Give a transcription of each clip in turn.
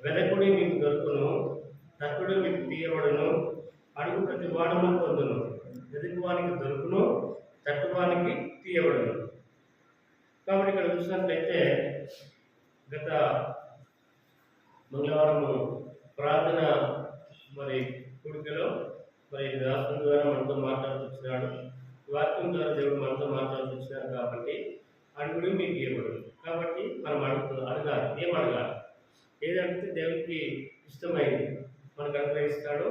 వెదకుడి మీకు దొరుకును, తట్టుడు మీకు తీయబడును, అడుగు ప్రతి వాడును పొందును. వెదకువానికి దొరుకును, తట్టువానికి తీయబడును. కాబట్టి ఇక్కడ చూసినట్లయితే గత మంగళవారము ప్రార్థన మరి కూడికలో మరి రాష్ట్రం ద్వారా మనతో మాట్లాడుతున్నాడు, వాక్యం ద్వారా దేవుడు మనతో మాట్లాడుతున్నాడు. కాబట్టి అడుగుడు మీకు ఇవ్వబడు. కాబట్టి మనం అడగాలి. ఏం అడగాలి? ఏదంటే దేవుడికి ఇష్టమైంది మనకు అనుగ్రహిస్తాడో,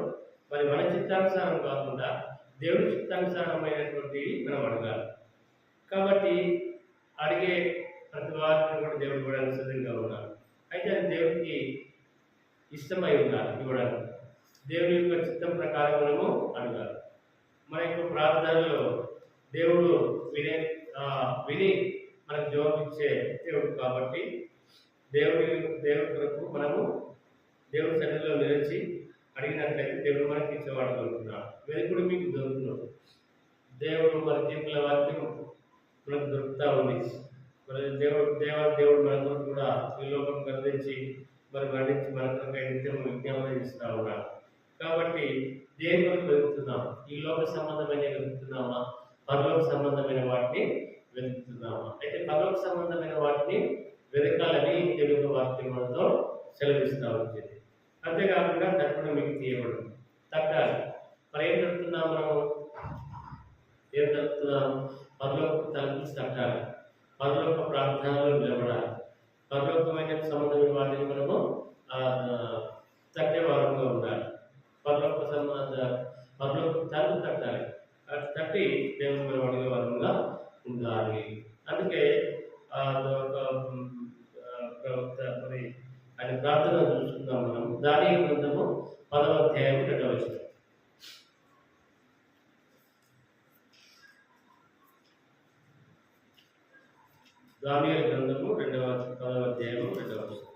మరి మన చిత్తానుసారం కాకుండా దేవుడి చిత్తానుసారమైనటువంటివి మనం అడగాలి. కాబట్టి అడిగే ప్రతి వారిని కూడా దేవుడు కూడా సిద్ధంగా ఉన్నారు. అయితే అది దేవుడికి ఇష్టమై ఉండాలి ఇవ్వడానికి. దేవుడి యొక్క చిత్తం ప్రకారం మనము అడగాలి. మన యొక్క ప్రార్థనలో దేవుడు విని మనకు జవాబిచ్చే దేవుడు. కాబట్టి దేవుడి కొరకు మనము దేవుడి సన్నిధిలో నిలిచి అడిగినట్లయితే దేవుడు మనకి ఇచ్చేవాడు అనుకుంటున్నాడు. వెలుగుడు మీకు దొరుకుతున్నాడు. దేవుడు మరి జీవుల వాక్యం మనకు దొరుకుతూ ఉంది. మరి దేవుడు మన కొరకు కూడా ఈ లోకం గర్దించి మరి మరణించి మన కొరకు నిత్యం విజ్ఞాపన చేస్తూ ఉన్నాడు. కాబట్టి దేని కొరకు వెతుకుతున్నాం? ఈ లోక సంబంధమైన వెతుకుతున్నామా, పరలోక సంబంధమైన వాటిని వెతుకుతున్నామా? అయితే పరలోక సంబంధమైన వాటిని వెతకాలని తెలుగు వాక్యం మనతో సెలవిస్తూ ఉంటుంది. అంతేకాకుండా తట్టుడు మీకు తీయబడు, తట్టాలి. మరి ఏం తడుతున్నాం? మనం ఏం తడుతున్నాం? పరలోక తలుపు తట్టాలి, పరలోక ప్రార్థనలో నిలబడాలి, పరలోకమైన సంబంధమైన వాటిని మనము తట్టే వారంగా ఉండాలి. పరలోక తలుపు తట్టాలి, తట్టి దేవుని మనం అడిగే వారంగా ఉండాలి. అందుకే ప్రవక్త మరి ఆయన ప్రార్థన చూసుకుందాం. మనం దానియేలు గ్రంథము 10వ అధ్యాయం 2వ వచనం. దానియేలు గ్రంథము 10వ అధ్యాయం 2వ వచనం.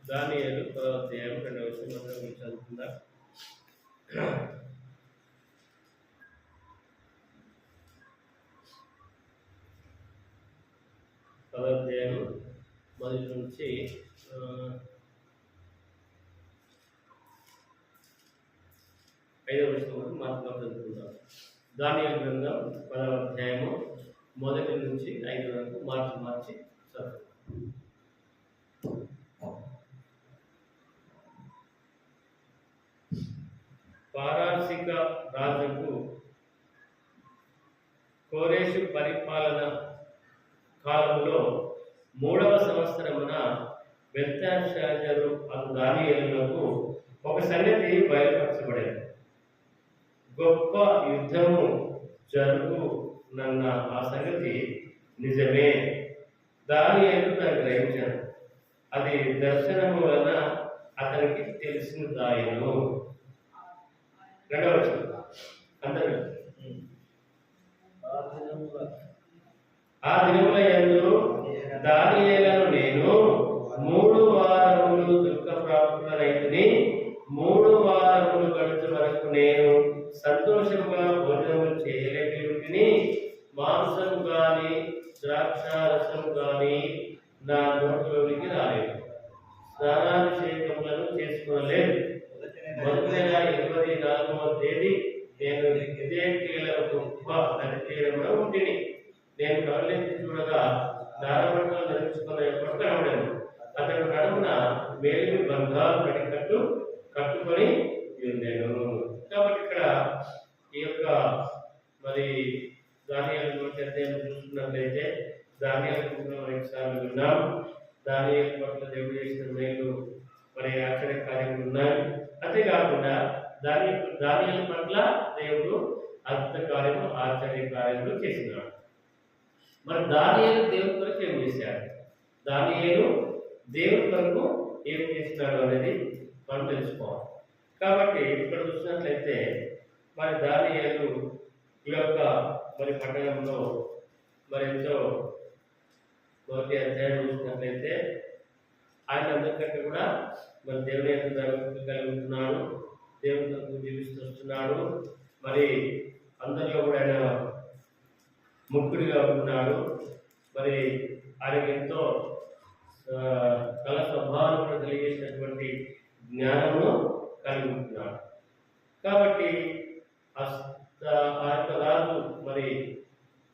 దానియేలు 10వ అధ్యాయం 2వ వచనం చదువుతుందా? 10వ అధ్యాయం మొదటి నుంచి 5వ వచనం వరకు మాత్రం చదువుకుందాం. దానియేలు గ్రంథం 10వ అధ్యాయము మొదటి నుంచి 5 వరకు మార్చి చదువు. పారసీక రాజుకు కోరేషు పరిపాలన కాలంలో 3వ సంవత్సరమున బెల్తెషాజరు అను దానియేలునకు ఒక సంగతి బయలుపరచబడింది. గొప్ప యుద్ధము జరుగునన్న ఆ సంగతి నిజమే. దానియేలు దాన్ని గ్రహించాడు. అది దర్శనము వలన అతనికి తెలిసినదాయను. 2వ వచనం అందరూ. ఆ దినముల యందు దానియేలును నేను 3 వారములు దుఃఖప్రాప్తులనైతిని. 3 వారములు గడుచు వరకు నేను సంతోషముగా భోజనము చేయలేకపోయిని. మాంసం గాని ద్రాక్షారసం గాని నా నోటిలోనికి రాలేదు. స్నానాభిషేకములను చేసుకోలేదు. మొదటి నెల 24వ తేదీ నేను ఎజేకియేలు గొప్ప దరిద్రంలో ఉంటిని. నేను కళ్ళెత్తి చూడగా దారబట్టలు ధరించుకున్న ఎప్పుడు కనబడాను. అతడు నడుమున మేలిమి బంగారు నడికట్టు కట్టుకొని ఉండేను. కాబట్టి ఇక్కడ ఈ యొక్క మరి దానియేలు అధ్యాయం చూసుకున్నట్లయితే దానియేలు సార్లు విన్నాం. దానియేలు పట్ల దేవుడు చేసిన మేలు మరి ఆశ్చర్య కార్యములు ఉన్నాయి. అంతేకాకుండా దానియేలు పట్ల దేవుడు అద్భుత కార్యము ఆశ్చర్య కార్యములు చేసినాడు. మరి దానియేలు దేవుని కొరకు ఏం చేశాడు? దానియేలు దేవుని కొరకు ఏం చేసినాడు అనేది మనం తెలుసుకోవాలి. కాబట్టి ఇక్కడ చూసినట్లయితే మరి దానియేలు పట్టణంలో మరి ఎంతో మొదటి అధ్యాయం చూసినట్లయితే ఆయన అందరికంటే కూడా మరి దేవుని యొక్క కలిగి ఉంటున్నాడు, దేవునితో జీవిస్తూ వస్తున్నాడు. మరి అందరిలో కూడా ఆయన ముక్కుడిగా ఉంటున్నాడు. మరి ఆయనకి ఎంతో కళ స్వభావాన్ని కూడా తెలియజేసినటువంటి జ్ఞానమును కలిగి ఉంటున్నాడు. కాబట్టి ఆ యొక్క రాజు మరి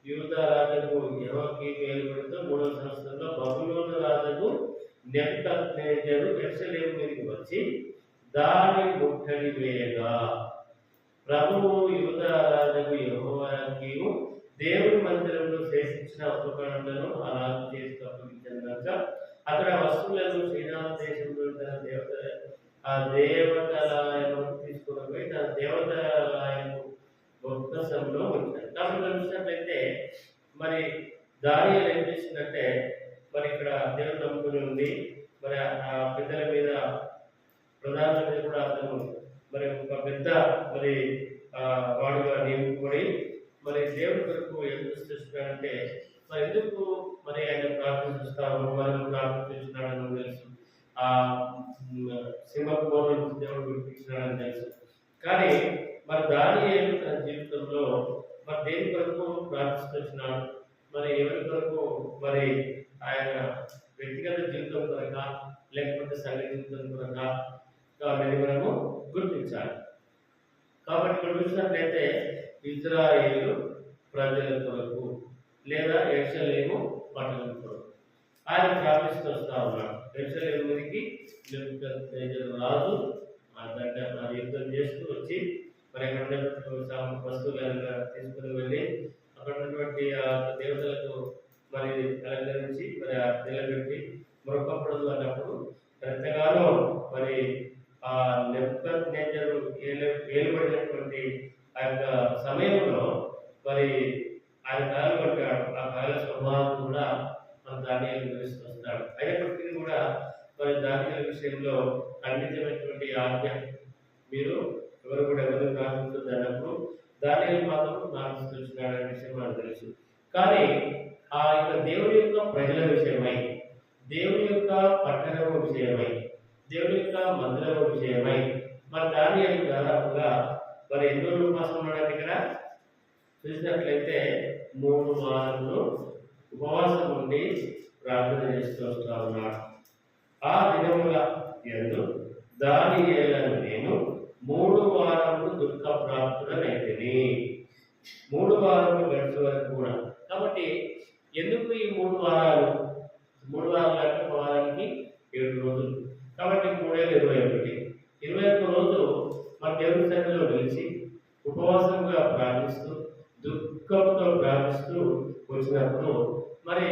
యూదా రాజుకు యెహోవాకి ఏలుబడితో 3వ సంవత్సరంలో బబులోను రాజుకు నెబుకద్నెజరు యెరూషలేము మీదకి వచ్చి దాని ముట్టడి వేయగా ప్రభువు యూదా రాజుకు యెహోవాకియు దేవుని మందిరంలో శేషించిన ఉపకరణలను ఆ రాజు చేసి అప్పగించాను కనుక అక్కడ వస్తువులను శ్రీరామ దేశంలో తన దేవతాలయము తీసుకుని పోయి తన దేవతాలయము బొక్కసంలో ఉంచారు. కాబట్టి చూసినట్లయితే మరి దానియేలు ఏం చేసిందంటే మరి ఇక్కడ దేవుడు నమ్ముకుని ఉంది. మరి ఆ పెద్దల మీద ప్రధానుల మీద కూడా అతను మరి ఒక పెద్ద మరి వాడుగా నియమించుకొని మరి దేవుడి కొరకు ఎందుకు చేస్తున్నాడంటే మరి ఎందుకు మరి ఆయన ప్రార్థిస్తాము, మనం ప్రార్థిస్తున్నాడని తెలుసు, ఆ సింహపు నుంచి దేవుడు విడిపించినాడని తెలుసు. కానీ మరి దానియేలు తన జీవితంలో మరి దేని కొరకు ప్రార్థిస్తున్నాడు, మరి ఎవరి కొరకు, మరి ఆయన వ్యక్తిగత జీవితం కొరక లేకపోతే సంఘ జీవితం కొరక అనేది మనము గుర్తించాలి. కాబట్టి ఇక్కడ చూసినట్లయితే ఇజ్రాయేలు ప్రజల కొరకు లేదా యెరూషలేము పట్టణం కొరకు ఆయన ప్రార్థిస్తూ వస్తా ఉన్నాడు. యెరూషలేము మీదకి నెబుకద్నెజరు రాజు అది యుద్ధం చేస్తూ వచ్చి మరి అక్కడ ఉన్నటువంటి వస్తువులను తీసుకుని వెళ్ళి అక్కడ ఉన్నటువంటి దేవతలకు మరి అలంకరించి మరి ఆ నిలబెట్టి మరొకప్పుడు అన్నప్పుడు ఎంతగానో మరి ఆ నెబుకద్నెజరు ఏలుబడినటువంటి ఆ యొక్క సమయంలో మరి ఆయన కాలం పట్టాడు. ఆ కాల స్వభావం కూడా మన దానియేలు వివరిస్తూ వస్తాడు. అయినప్పటికీ కూడా మరి దానియేలు విషయంలో ఖండితమైనటువంటి ఆజ్ఞ, మీరు ఎవరు కూడా ఎవరు ప్రార్థించదు అన్నప్పుడు దానియేలు మాత్రం ప్రార్థిస్తున్నాడు అనే విషయం మనకు తెలుసు. కానీ ఆ యొక్క దేవుని యొక్క ప్రజల విషయమై, దేవుని యొక్క పట్టణం విషయమై, దేవుని యొక్క మందిరం విషయమై మరి దానియేలు దాదాపుగా మరి ఎన్ని రోజులు ఉపవాసం ఉన్నాడు. ఇక్కడ చూసినట్లయితే 3 వారాలు ఉపవాసం ఉండి ప్రార్థన చేస్తూ వస్తూ ఉన్నాడు. ఆ దినముల యందు దానియేలను నేను 3 వారములు దుఃఖ ప్రాప్తుడనైతిని. 3 వారములు గడిచే వరకు కూడా. కాబట్టి ఎందుకు ఈ 3 వారాలు? 3 వారాలు అంటే ఒక వారానికి 7 రోజులు. కాబట్టి 3 × 21 21 రోజులు మన దేవుని సన్నిధిలో నిలిచి ఉపవాసంగా ప్రార్థిస్తూ దుఃఖంతో ప్రార్థిస్తూ వచ్చినప్పుడు మరి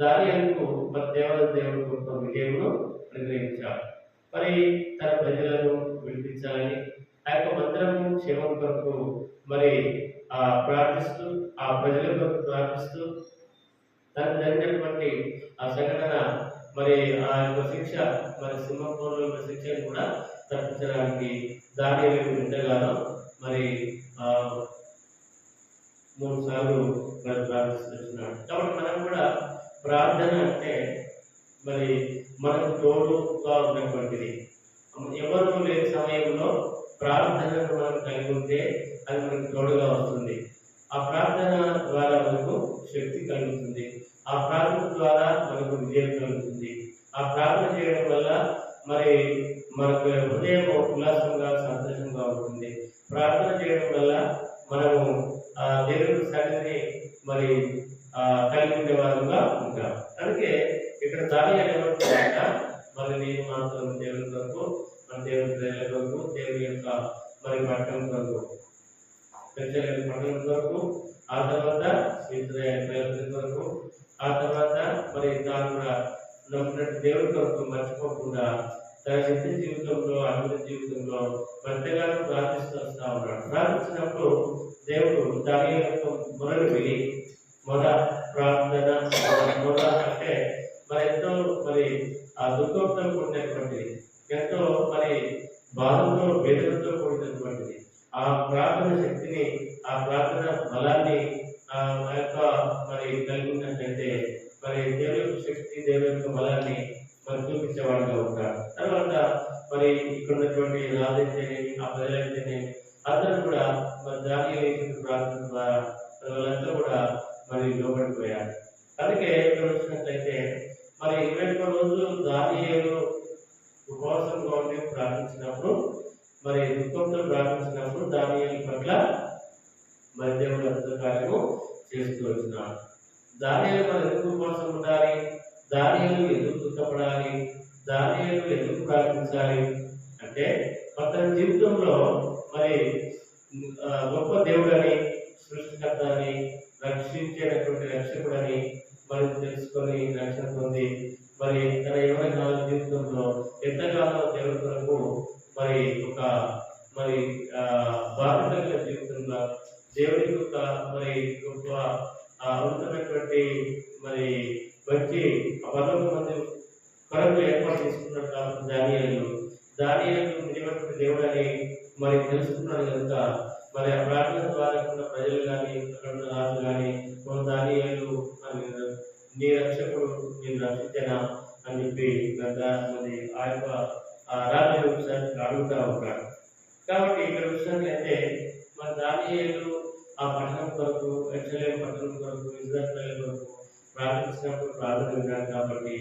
దానియేలుకు మరి దేవుడు గొప్ప విజయమును అనుగ్రహించాడు. మరి తన ప్రజలను విడిపించాలని ఆ యొక్క మందిరం క్షేమం కొరకు మరి ప్రార్థిస్తూ ఆ ప్రజల కొరకు ప్రార్థిస్తూ తనకు జరిగినటువంటి ఆ సంఘటన మరి ఆ యొక్క శిక్ష మరి సింహపురంలో యొక్క శిక్షను కూడా తప్పించడానికి దానియేలు ఎంతగానో మరి 3 సార్లు మరి ప్రార్థిస్తున్నాడు. కాబట్టి మనం కూడా ప్రార్థన అంటే మరి మనకు తోడుగా ఉన్నటువంటిది. ఎవరు లేని సమయంలో ప్రార్థనను మనం కలిగి ఉంటే అది మనకు తోడుగా వస్తుంది. ఆ ప్రార్థన ద్వారా మనకు శక్తి కలుగుతుంది. ఆ ప్రార్థన ద్వారా మనకు విజయం కలుగుతుంది. ఆ ప్రార్థన చేయడం వల్ల మరి మనకు హృదయం ఉల్లాసంగా సంతోషంగా ఉంటుంది. ప్రార్థన చేయడం వల్ల మనము దేవుని సన్నిధిని మరి కలిగి ఉండే వారుగా ఉంటాం. అందుకే ఇక్కడ దానియేలు మరి నేను మాత్రం దేవుని కొరకు, మన దేవుని ప్రజల కొరకు, దేవుని యొక్క మరి పట్టణం కొరకు, యెరూషలేము పట్టణం కొరకు, ఆ తర్వాత ఇశ్రాయేలు ప్రజల కొరకు, ఆ తర్వాత మరి తాను కూడా నమ్మినట్టు దేవుని కొరకు మర్చిపోకుండా తన నిత్య జీవితంలో అభివృద్ధి జీవితంలో ఎంతగానో ప్రార్థిస్తూ వస్తూ ఉన్నాడు. ప్రార్థించినప్పుడు దేవుడు దానియేలు యొక్క మొరను విని ప్రార్థన అంటే మరి ఎంతో మరి ఆ దుఃఖంతో కూడినటువంటిది, ఎంతో మరి బాధతో వేదనతో కూడినటువంటిది. ఆ ప్రార్థన శక్తిని, ఆ ప్రార్థన బలాన్ని చేసిన ప్రార్థన ద్వారా వాళ్ళంతా కూడా మరి లోబడిపోయారు. అందుకే ఇక్కడ వచ్చినట్లయితే మరి 21 రోజులు దానియేలు ఉపవాసంగా ఉండి ప్రార్థించినప్పుడు, మరి దుఃఖంతో ప్రార్థించినప్పుడు దానియేలు పట్ల మరి దేవుడు అద్భుత కార్యము చేస్తూ వచ్చినాడు. దానియేలు మరి ఎందుకు ఉపవాసం ఉండాలి? దానియేలు ఎందుకు దుఃఖపడాలి? దానియేలు ఎందుకు ప్రార్థించాలి అంటే అతని జీవితంలో మరి గొప్ప దేవుడని, సృష్టికర్త అని, రక్షించేటటువంటి రక్షకుడని మరి తెలుసుకొని రక్షణ పొంది మరి తన యవ్వన కాల జీవితంలో ఎంతగానో దేవుడి కొరకు మరి ఒక మరి బాధ్యత జీవితంలో దేవుడి యొక్క మరి గొప్ప ఉన్నతమైనటువంటి మరి వచ్చి పదకొండు మంది కొరకు ఏర్పాటు చేసుకున్నాడు. కాబట్టి దానియేలు నిజమైనటువంటి దేవుడు అని మరి తెలుసుకున్నాడు కనుక మరి ఆ ప్రార్థన ద్వారా ఉన్న ప్రజలు కానీ అక్కడ ఉన్న రాజు కానీ దానియేలు నీ రక్షకుడు నేను రక్షించానా అని చెప్పి మరి ఆ యొక్క రాజు అడుగుతూ ఉంటాడు. కాబట్టి ఇక్కడ చూసినట్లయితే మరి దానియేలు ఆ పట్టణం కొరకు, యెరూషలేము పట్టణం కొరకు, ఇశ్రాయేలు కొరకు ప్రార్థించినప్పుడు ప్రార్థన విన్నాడు కాబట్టి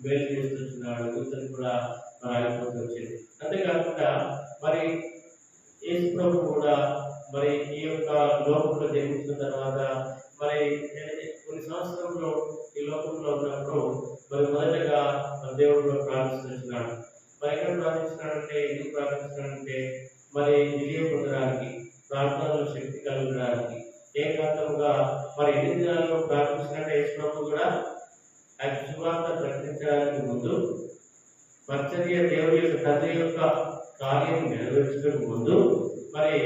మేలు చేస్తున్నాడు. యూతను కూడా మరి ఆగిపోతూ వచ్చింది. అంతేకాకుండా మరి యేసు ప్రభు కూడా మరి ఈ యొక్క లోకంలో జన్మించిన తర్వాత మరి కొన్ని సంవత్సరంలో ఈ లోకంలో ఉన్నప్పుడు మరి మొదటగా దేవుడు ప్రార్థిస్తున్నాడు. మరి ఎక్కడ ప్రార్థిస్తున్నాడంటే, ఎందుకు ప్రార్థిస్తున్నాడంటే మరి విజయం పొందడానికి, ప్రార్థనలో శక్తి కలగడానికి, ఏకాంతంగా మరి ఎన్ని దినాల్లో ప్రార్థించినట్టే యేసు ప్రభు కూడా ఆ సువార్త ప్రకటించడానికి ముందు పరిచర్య దేవుడి యొక్క తండ్రి యొక్క కార్యం నెరవేర్చడానికి ముందు మరి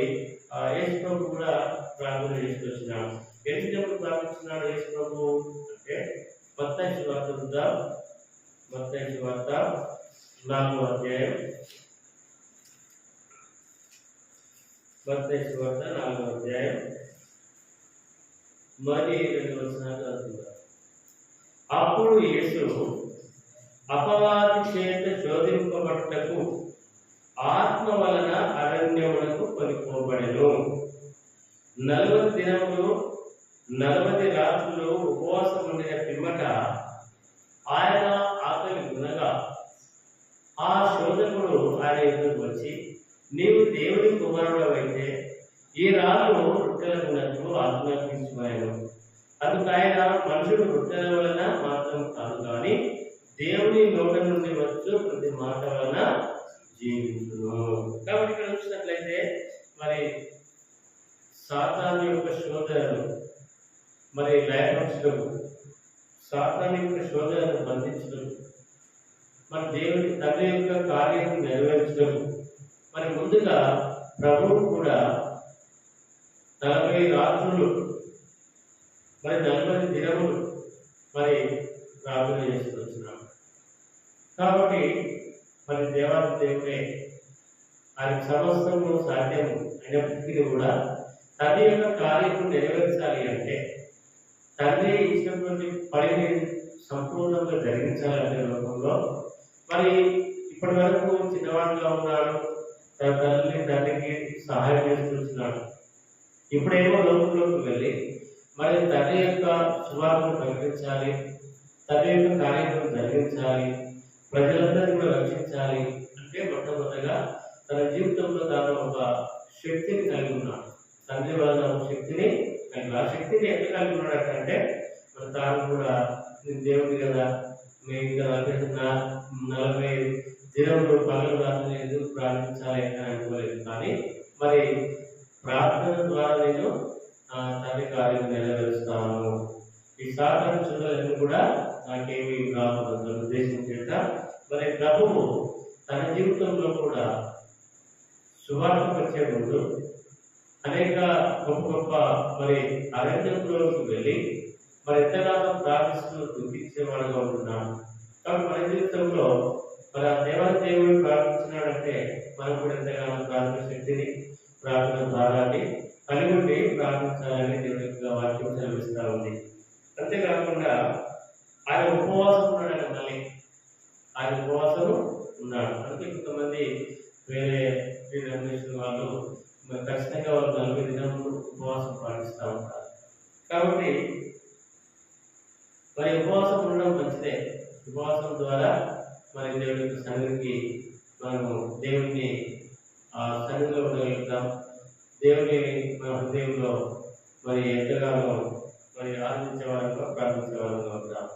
యేసు ప్రభు కూడా ప్రార్థన చేస్తూ వచ్చినాడు. ఎందుకు ప్రార్థిస్తున్నాడు యేసు ప్రభు అంటే మత్తయి సువార్త 4వ అధ్యాయం, మత్తయి సువార్త 4వ అధ్యాయం మరి 2 వచనాలు చదువుతారు. అప్పుడు యేసు అపవాది చేత శోధింపబడుటకు ఆత్మ వలన అరణ్యమునకు కొనిపోబడెను. 40 దినములు 40 రాత్రులు ఉపవాసం ఉండిన పిమ్మట ఆయన ఆకలి గునగా ఆ శోధకుడు ఆయన ఎదురుకు వచ్చి, నీవు దేవుడి కుమారుడవైతే ఈ రాళ్ళు రొట్టెలకున్నట్లు ఆజ్ఞాపించమని. అందుకు ఆయన, మనుషుడు రొట్టెల వలన మాత్రం కాదు కానీ దేవుని నోట నుండి వచ్చు ప్రతి మాట వలన జీవించును. కాబట్టి ఇక్కడ చూసినట్లయితే మరి సాతాను యొక్క శోధనను మరి లయపరచడం, సాతాను యొక్క శోధనను బంధించడం, మరి దేవుడి తండ్రి యొక్క కార్యం నెరవేర్చడం, మరి ముందుగా ప్రభువు కూడా 40 రాత్రులు మరి 40 దినములు మరి ప్రార్థన చేస్తూ వచ్చినాడు. కాబట్టి మరి దేవాది దేవుడే ఆయన సమస్తము సాధ్యం అయినప్పటికీ కూడా తండ్రి యొక్క కార్యం నెరవేర్చాలి అంటే, తండ్రి ఇచ్చినటువంటి పనిని సంపూర్ణంగా జరిగించాలనే లోకంలో మరి ఇప్పటి వరకు చిన్నవాడుగా ఉన్నాడు, తన తండ్రికి సహాయం చేస్తున్నాడు. ఇప్పుడేమో లోకంలోకి వెళ్ళి మరి తండ్రి యొక్క సువార్తను ప్రకటించాలి, తండ్రి యొక్క కార్యక్రమం జరిగించాలి, ప్రజలందరినీ కూడా రక్షించాలి అంటే మొట్టమొదటిగా తన జీవితంలో తాను ఒక శక్తిని కలిగి ఉన్నాడు. తండ్రి వలన ఒక శక్తిని కలిగి, ఆ శక్తిని ఎట్లా కలిగి ఉన్నాడు అంటే మరి తాను కూడా దేవుడి కదా మేము 40 దినములు పగలు రాత్రి ఎందుకు ప్రార్థించాలి అని అనుకోలేదు. కానీ మరి ప్రార్థన ద్వారా నేను తండ్రి కార్యం నెరవేరుస్తాను, ఈ సాధారణ చూడాలని కూడా నాకేమీ రాకూడదు ఉద్దేశం చేత మరి ప్రభువు తన జీవితంలో కూడా సువార్త వచ్చే ముందు అనేక గొప్ప గొప్ప మరి అరణ్యంలోకి వెళ్ళి మరి ఎంతగానో ప్రార్థిస్తూ దుఃఖించేవాడుగా ఉంటున్నాడు. కాబట్టి మన జీవితంలో మరి ఆ దేవుడు ప్రార్థించినాడంటే మనం కూడా ఎంతగానో ప్రార్థన శక్తిని, ప్రార్థన భారాన్ని కలిగి ఉండి ప్రార్థించాలని దేవుడి యొక్క వాక్యం సెలవిస్తూ ఉంది. అంతేకాకుండా ఆయన ఉపవాసం ఉన్నాడు. మళ్ళీ ఆయన ఉపవాసం ఉన్నాడు. అందుకే కొంతమంది వేరే డినామినేషన్ వాళ్ళు మరి ఖచ్చితంగా వాళ్ళు 40 దినములు ఉపవాసం పాటిస్తూ ఉంటారు. కాబట్టి మరి ఉపవాసం ఉండడం మంచిదే. ఉపవాసం ద్వారా మరి దేవుని యొక్క సన్నిధికి మనము దేవుని సన్నిధిలో ఉండగలుగుతాం. దేవుని మన హృదయంలో మరి ఎంతగానో మరి ఆనందించే వాళ్ళంగా ప్రార్థించే వాళ్ళంగా ఉంటాం.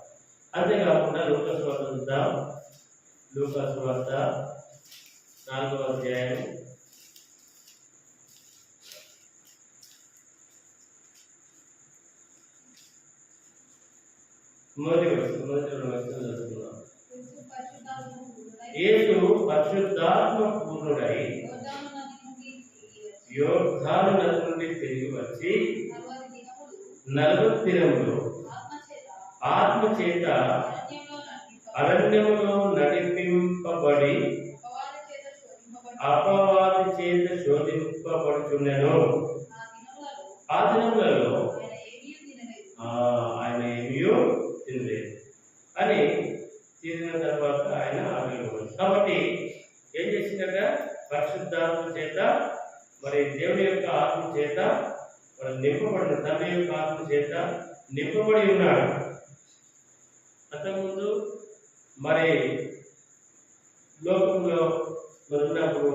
అంతేకాకుండా లూకా సువార్త చూద్దాం. లూకా సువార్త 4వ అధ్యాయం 1వ వచనం చదువుతున్నాం. యేసు పరిశుద్ధాత్మ పూర్ణుడై యోర్దాను నది నుండి తిరిగి వచ్చి 40 దినములు ఆత్మ చేత అరణ్యములో నడిపింపబడి అపవాది చేత శోధింపబడుచుండెను. ఆ దినములలో ఆయన ఏమీ తినలేదు అని తిరిగిన తర్వాత ఆయన ఆరోగ్యపడ్డాడు. కాబట్టి ఏం చేసిందట? పరిశుద్ధాత్మ చేత మరి దేవుని యొక్క ఆత్మ చేత నింపబడిన తండ్రి యొక్క ఆత్మ చేత నింపబడి ఉన్నాడు. అంతకుముందు మరి లోకంలో ఉన్నప్పుడు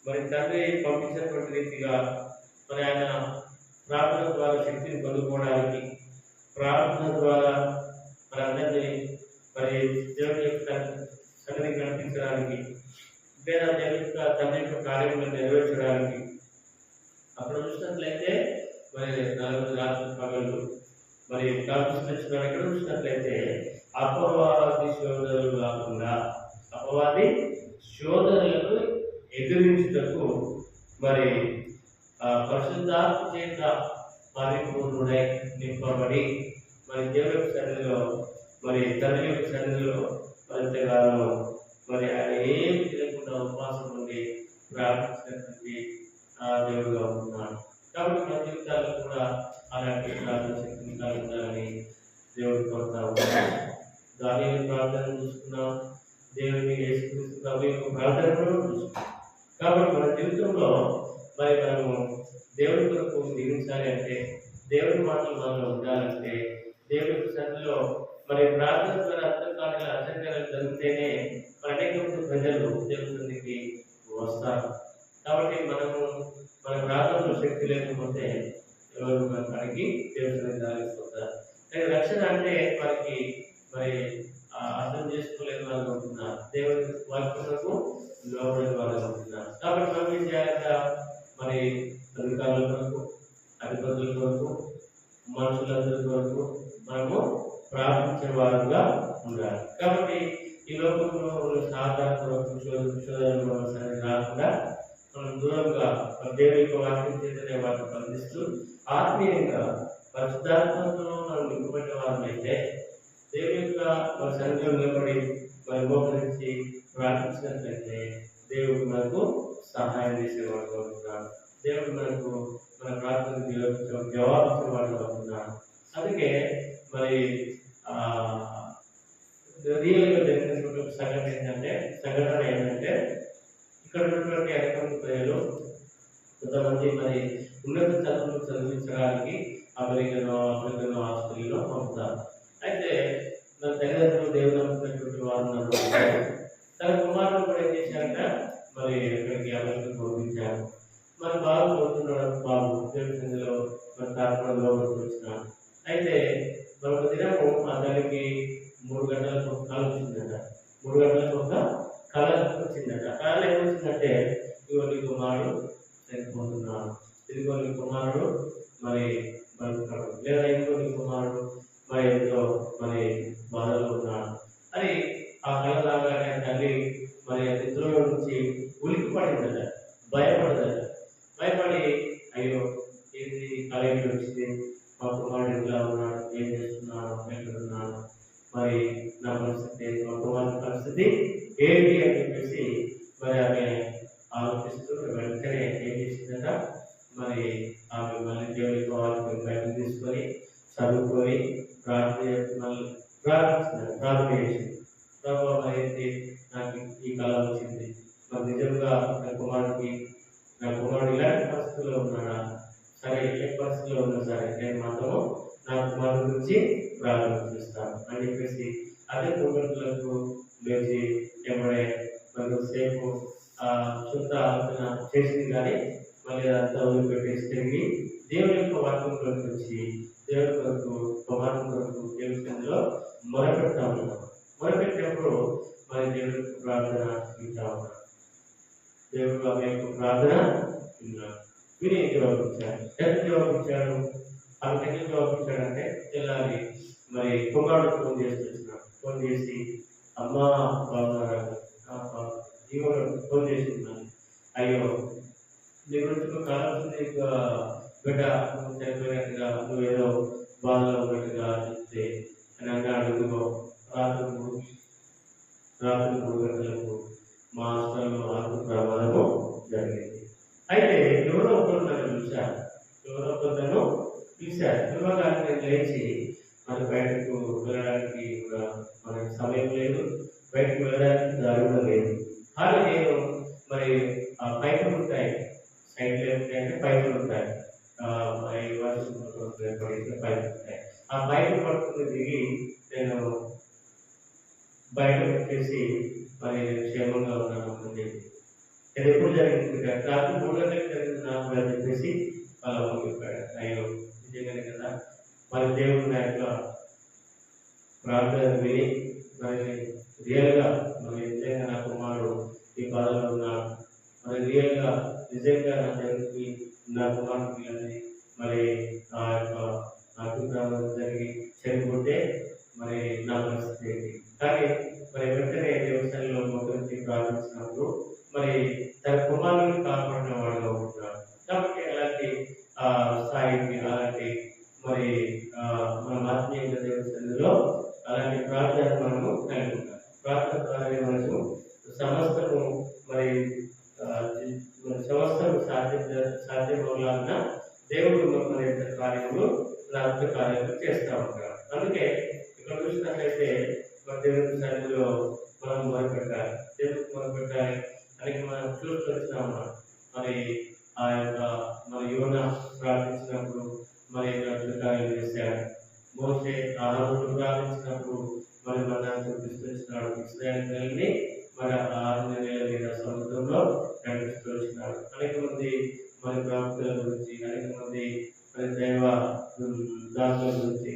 మరి తండ్రి పంపించినటువంటి రీతిగా మరి ఆయన ప్రార్థన ద్వారా శక్తిని పొందుకోవడానికి, ప్రార్థన ద్వారా మరి అందరినీ మరి దేవుని యొక్క సన్నిధిని కనిపించడానికి, లేదా దేవుని యొక్క తండ్రి యొక్క కార్యక్రమాలను నెరవేర్చడానికి అక్కడ చూసినట్లయితే మరి 4 రాత్రులు పగళ్ళు మరి ప్రార్థిస్తున్న ఎక్కడ చూసినట్లయితే అపవాది శోధనలు కాకుండా అపవాది శోధనలను ఎదిరించుటకు మరి పరిశుద్ధాత్మ చేత పరిపూర్ణుడై నింపబడి మరి దేవుని యొక్క సన్నిధిలో మరి తండ్రి యొక్క సన్నిధిలో ఎంతగానో మరి ఆయన ఏమి తెలియకుండా ఉపవాసం ఉండి ప్రార్థించినటువంటి దేవుడుగా ఉంటున్నాడు. కాబట్టి మన జీవితాల్లో కూడా అలాంటి ప్రార్థన శక్తిని కలుగుతారని దేవుడు కోరుతా ఉన్నాడు. దానిని ప్రార్థన చూసుకున్నాం, దేవుని యేసుక్రీస్తు ప్రభు యొక్క ప్రార్థన కూడా చూసుకున్నాం. కాబట్టి మన జీవితంలో మరి మనము దేవుడి కొరకు జీవించాలి అంటే, దేవుడి మాటలు మనలో ఉండాలంటే, దేవుడి సన్నిధిలో మరి ప్రార్థన ద్వారా అర్థకార్యాలు ఆచరణలు జరిగితేనే మరి అనేక మంది ప్రజలు దేవుడి సన్నిధికి వస్తారు. కాబట్టి మనము మన ప్రార్థనలో శక్తి లేకపోతే ఎవరు మన పనికి దేవుడి సన్నిధి రాలేకపోతారు. రక్షణ అంటే వారికి మరి అర్థం చేసుకోలేని వాళ్ళు ఉంటున్నారు, దేవుడి వాక్యములకు లోబడిన వాళ్ళు ఉంటున్నారు. కాబట్టి మనం ఏం చేయాలంటే మరి అధికారుల కొరకు, అధిపతుల కొరకు, మనుషులందరి కొరకు మనము ప్రార్థించే వారుగా ఉండాలి. కాబట్టి ఈ లోకంలో సాధారణ శోధనలు రాకుండా మనం దూరంగా దేవుని యొక్క వాక్యం చేతనే వాటిని స్పందిస్తూ ఆత్మీయంగా పరిశుద్ధాత్మతో మనం నింపబడిన వారమైతే దేవుని యొక్క మన సన్నిధిలో నిలబడి మరి మోకరించి ప్రార్థించినట్లయితే దేవుడు మనకు సహాయం చేసేవాడు అవుతున్నాడు. దేవుడు మనకు మన ప్రార్థనకు జవాబు ఇచ్చేవాడు అవుతున్నాడు. అందుకే మరి రియల్గా జరిగినటువంటి సంఘటన ఏంటంటే ఇక్కడ ఉన్నటువంటి అనేక మంది ప్రజలు కొంతమంది మరి ఉన్నత చదువులు చదివించడానికి అమెరికను ఆస్ట్రేలియాలో పంపుతారు. అయితే మన తల్లిదండ్రులు దేవుడు నమ్ముకున్నటువంటి వారు ఉన్నారు. తన కుమారుడు కూడా ఏం చేశారంట, మరి ఇక్కడికి అమెరికా పంపించారు. మరి బాగా చదువుతున్నాడు బాబు, దేవుడిలో మరి తాత్పర్యంలో వచ్చినాడు. అయితే మరొక దినము ఆ తల్లికి 3 గంటలకు ఒక కళ వచ్చిందట. 3 గంటలకు ఒక కళ వచ్చిందట. కళ ఏమొచ్చిందంటే, ఇదిగో నీ కుమారుడు చనిపోతున్నాడు, ఇదిగో నీ కుమారుడు మరి బతుకుతాడు, లేదా ఇదిగో నీ కుమారుడు మరి ఎంతో మరి బాధలో ఉన్నాడు అని ఆ కళ లాగానే తల్లి మరి నిద్రలో నుంచి ఉలికి పడిందట, భయపడదట. భయపడి అయ్యో ఇది కళ వచ్చింది, మా కుమారుడు ఇట్లా ఉన్నాడు, ఏం చేస్తున్నాడు, ఎక్కడున్నాడు, మరి నా పరిస్థితి, మా కుమారుడి పరిస్థితి ఏంటి అని చెప్పేసి మరి ఆమె ఆలోచిస్తూ వెంటనే ఏం చేసిందట, మరి ఆమె మళ్ళీ దేవుడి వాళ్ళకి బయటకు తీసుకొని చదువుకొని ప్రార్థన చేసింది. ప్రభావ మరి నాకు ఈ కళ వచ్చింది, మరి నిజంగా నా కుమారుడికి నా కుమారుడు ఇలాంటి పరిస్థితుల్లో ఉన్నాడా, సరే ఏ పరిస్థితిలో ఉన్నా సరే నేను మాత్రము నా కుమారుడు గురించి ప్రార్థన చేస్తాను అని చెప్పేసి అదే తొమ్మిదిలకు లేచి ఎప్పుడే కొంతసేపు శుద్ధ ఆలోచన చేసింది. కానీ మళ్ళీ అదంతా వదిలిపెట్టేసి తిరిగి దేవుని యొక్క వాక్యంలోకి వచ్చి దేవుని కొరకు కుమారుని కొరకు దేవుని సన్నిధిలో మొరపెడతా ఉన్నాం. మొరపెట్టినప్పుడు మరి దేవుని యొక్క ప్రార్థన వింటా ఉన్నాం. దేవుడు ఆమె యొక్క ప్రార్థన విన్నాడు, విని జవాబిచ్చాడు. ఎట్లా జవాబిచ్చాడు? ఆమె ఎట్లా జవాబిచ్చాడంటే తెల్లారి మరి కుమారుడు ఫోన్ చేసి వచ్చినాడు. ఫోన్ చేసి అమ్మా బాగున్నారా, జీవన ఫోన్ చేసి ఉన్నాను, అయ్యో నీ గురించి కావాల్సింది బిడ్డ చనిపోయినట్టుగా నువ్వేదో బాధలో ఉన్నట్టుగా చెప్తే అని అన్నాడు. రాత్రి 3 గంటలకు మా హాస్టల్లో ఆత్మ ప్రమాదము జరిగింది. అయితే ఎవరో ఒకరు చూశారు, పిలవగానే నేను లేచి మరి బయటకు వెళ్ళడానికి కూడా మనకి సమయం లేదు, బయటకు వెళ్ళడానికి దారి కూడా లేదు. కానీ నేను మరి ఆ పైపులు ఉంటాయి, సైడ్లో ఏమిటంటే పైపులు ఉంటాయి, పైపులు ఉంటాయి. ఆ పైపులు పట్టుకుని దిగి నేను బయట వచ్చేసి మరి క్షేమంగా ఉన్నాను అని ఇది ఎప్పుడు జరిగింది? రాత్రి 3 గంటలకు జరిగింది నాకు అని చెప్పేసి వాళ్ళ చెప్పాడు. అయ్యో నిజంగానే కదా, మరి దేవుడు నా యొక్క ప్రార్థన విని మరి రియల్గా మరి నిజంగా నా కుమారుడు ఈ బాధలో ఉన్నాడు, మరి రియల్గా నిజంగా నా దేవుడికి నా కుమారుడికి మరి ఆ యొక్క అభిప్రాయం జరిగి చనిపోతే మరి నా పరిస్థితి ఏంటి? కానీ మరి వెంటనే దేవస్థానంలో గురించి ప్రార్థించినప్పుడు మరి తన కుమారుని కాపాడిన వాడుగా ఉంటున్నాడు. కాబట్టి అలాంటి స్థాయికి అలాంటి మరి మన ఆత్మీయ దేవస్థానంలో అలాంటి ప్రార్థన మనము కలిగి ఉంటాం. ప్రార్థన ద్వారా మనకు సమస్తము మరి సమస్తము సాధ్యమవులాగా దేవుడు మన యొక్క కార్యములు అద్భుత కార్యాలు చేస్తూ ఉంటారు. అందుకే ఇక్కడ చూసినట్లయితే మన దేవుని సన్నిధిలో మనం మొదలుపెట్టాలి, దేవుడికి మొదలుపెట్టాలి అని మనం చూస్తూ వచ్చినాము. మరి ఆ యొక్క మన యోన ప్రార్థించినప్పుడు మరి అద్భుత కార్యాలు చేశాడు. మోసే ఆహారం ప్రార్థించినప్పుడు మరి మన్నాన్ని చూపిస్తూ వచ్చినాడు. ఇశ్రాయేలుని మరి 6 నెలల మీద సముద్రంలో నడిపిస్తూ వచ్చినాడు. అనేక మంది మరి ప్రాముఖ్యుల గురించి, అనేక మంది మరి దైవ దాసుల గురించి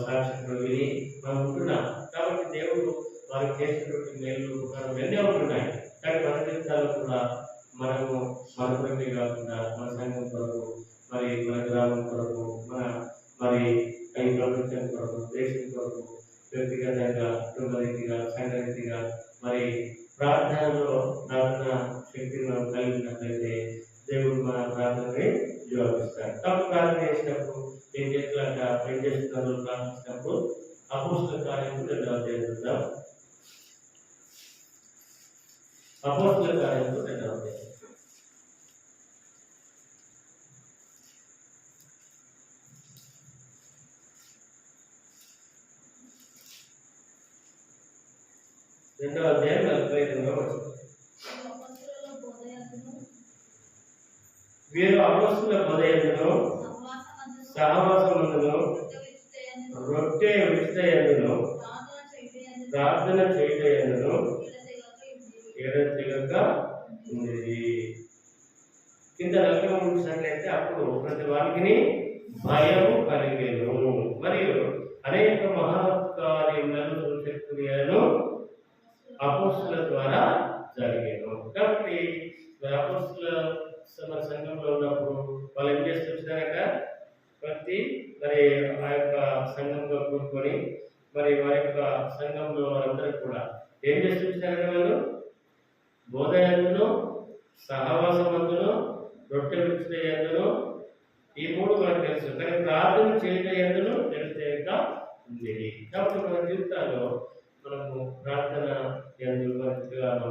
సాక్షులు విని మనం ఉంటున్నాం. కాబట్టి దేవుడు వారికి చేసినటువంటి మేలు ఉపకారం ఎన్నో ఉంటున్నాయి. కానీ మన జీవితాల్లో కూడా మనము మన కొరకే కాకుండా మన సంఘం కొరకు, మరి మన గ్రామం కొరకు, మన మరి ఈ ప్రపంచం కొరకు, దేశం కొరకు వ్యక్తిగతంగా, కుటుంబ రీతిగా, సంఘ రీతిగా మరి ప్రార్థనలో ప్రార్థన శక్తిని మనం కలిగినట్లయితే దేవుడు మన ప్రార్థనని జవాబిస్తాడు. కాబట్టి ప్రార్థన చేసినప్పుడు ఏం చేస్తున్నారు? ప్రార్థించినప్పుడు అపోస్తలుల కార్యములు 2వ అధ్యాయం చూద్దాం. అపోస్తలుల కార్యములు 2వ అధ్యాయం. రెండవ అధ్యాయం 45వ వచనం. వీరు అపోస్తలుల బోధయందును సహవాసమందును రొట్టె విరుచుటయందును ప్రార్థన చేయుటయందును ఎడతెగక ఉండేది. కింద 43 చూసినట్లయితే అప్పుడు ప్రతి వారికి భయము కలిగేను, మరియు అనేక మహత్కార్యములను సూచక్రియలను అపోస్తలుల ద్వారా జరిగేను. కాబట్టి అపోస్తలుల సంఘంలో ఉన్నప్పుడు వాళ్ళు ఏం చేస్తూ వచ్చినారట? ప్రతి మరి ఆ యొక్క సంఘంలో కూర్చొని మరి వారి యొక్క సంఘంలో వారందరూ కూడా ఏం చేస్తూ వచ్చినారట? వాళ్ళు బోధయందును సహవాసమందును రొట్టె విరుచుటయందును ఈ 3 మనకు తెలుసు, కానీ ప్రార్థన చేయటయందును తెలిసేక ఉండేది. కాబట్టి మన జీవితాల్లో మనము ప్రార్థన ఎందుకు మంచిగాను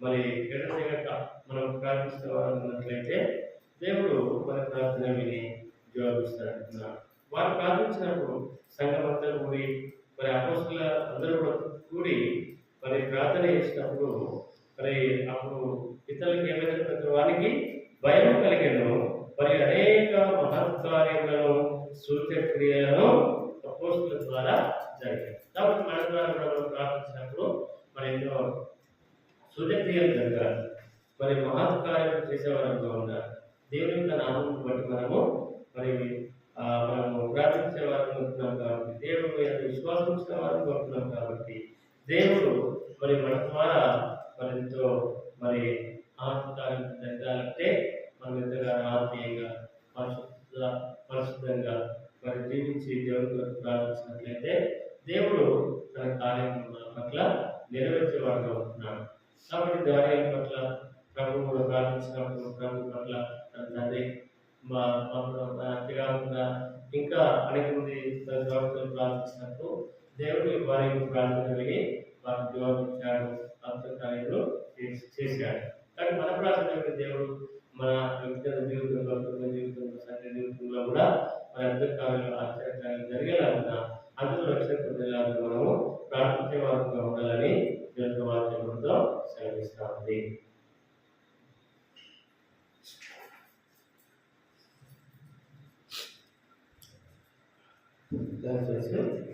మరి ఎడతెగక మనం ప్రార్థిస్తున్నట్లయితే దేవుడు మన ప్రార్థన విని జవాబిస్తాడు. వారు ప్రార్థించినప్పుడు సంఘం అందరూ కూడి మరి అపోస్తలుల అందరూ కూడా కూడి మరి ప్రార్థన చేసినప్పుడు మరి అప్పుడు ఇతరులకు ఏమైనా ప్రతి వారికి భయం కలిగెను. మరి అనేక మహత్కార్యములను సూచక్రియలను అపోస్తుల ద్వారా జరిగాయి. కాబట్టి మన ద్వారా కూడా మనం ప్రార్థించినప్పుడు మరి ఎన్నో సూచక్రియలు జరగాలి. మరి మహత్కార్యం చేసేవారంగా ఉండాలి. దేవుని యొక్క నామం బట్టి మనము ప్రార్థించే వారిని ఉంటున్నాం కాబట్టి, దేవుడు మీద విశ్వాసం ఉంచిన వారిని ఉంటున్నాం కాబట్టి, దేవుడు మరి మన ద్వారా ఎంతో మరి ఆత్మకార్యం జరగాలంటే మనం ఎంతగా ఆత్మీయంగా పరిశుద్ధంగా మరి జీవించి దేవుడి కొరకు ప్రార్థించినట్లయితే దేవుడు తన కార్యం పట్ల నెరవేర్చేవాడుగా ఉంటున్నాడు. కాబట్టి దాని పట్ల ప్రభు కూడా ప్రార్థించినప్పుడు ప్రభు పట్ల తన తండ్రి అంతేకాకుండా ఇంకా అనేక మంది ప్రవక్తలు ప్రార్థించినప్పుడు దేవుడు వారి ప్రార్థన కలిగి వారికి జవాబిచ్చాడు, అద్భుతాలు చేశాడు. కానీ మన ప్రార్థన దేవుడు మన వ్యక్తిగత జీవితంలో, కుటుంబ జీవితంలో, సంఘ జీవితంలో కూడా మన అద్భుతాలు ఆశ్చర్యకార్యాలు జరిగేలాగా అందులో రక్షణ పొందేలాగా మనము ప్రార్థించే వారిగా ఉండాలని దేవుని వాక్యంతో సెలవిస్తా ఉంది. That's it.